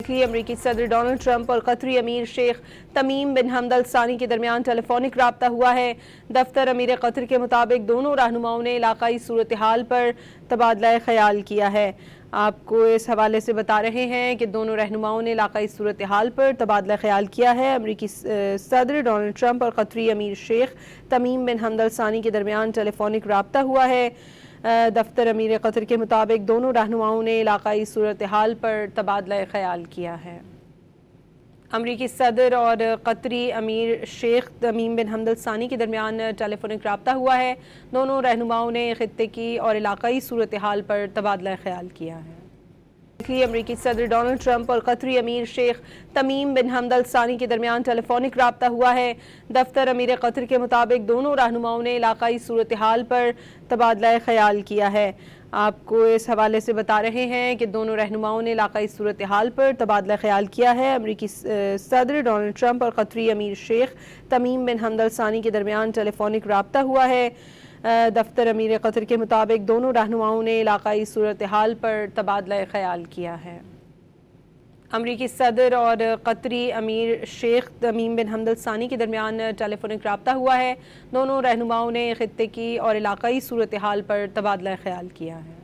Weekly अमरीकी सदर Donald Trump और कतरी अमीर शेख तमीम बिन हमद अल सानी के दरमियान टेलीफोनिक रब्ता हुआ है। दफ्तर अमीर कतर के मुताबिक दोनों रहनुमाओं ने इलाकाई सूरत हाल पर तबादला ख्याल किया है। आपको इस हवाले से बता रहे हैं कि दोनों रहनुमाओं ने इलाकाई सूरत हाल पर तबादला ख्याल किया है। अमरीकी सदर डोनाल्ड ट्रंप और कतरी अमीर शेख तमीम बिन हमद अल सानी के दरमियान टेलीफोनिक रब्ता हुआ है। दफ्तर अमीर कतर के मुताबिक दोनों रहनुमाओं ने इलाकाई सूरत हाल पर तबादला ख्याल किया है। अमरीकी सदर और कतरी अमीर शेख तमीम बिन हमद अल सानी के दरमियान टेलीफोनिक रब्ता हुआ है। दोनों रहनुमाओं ने खित्ते की और इलाकाई सूरत हाल पर तबादला ख्याल किया है। अमरीकी सदर डोनाल्ड ट्रंप और कतरी अमीर शेख तमीम बिन हमद अल सानी के दरमियान टेलीफोनिक रब्ता हुआ है। दफ्तर अमीर कतर के मुताबिक दोनों रहनुमाओं ने इलाकाई सूरत हाल पर तबादला ख्याल किया है। आपको इस हवाले से बता रहे हैं कि दोनों रहनुमाओं ने इलाकाई सूरत हाल पर तबादला ख्याल किया है। अमरीकी सदर डोनाल्ड ट्रंप और कतरी अमीर शेख तमीम बिन हमद अल सानी के दरमियान टेलीफोनिक रब्ता हुआ है। दफ्तर अमीर कतर के मुताबिक दोनों रहनुमाओं ने इलाकाई सूरत हाल पर तबादला ख्याल किया है। अमरीकी सदर और कतरी अमीर शेख तमीम बिन हमद अल सानी के दरमियान टेलीफोनिक रब्ता हुआ है। दोनों रहनुमाओं ने खित्ते की और इलाकाई सूरत हाल पर तबादला ख्याल किया है।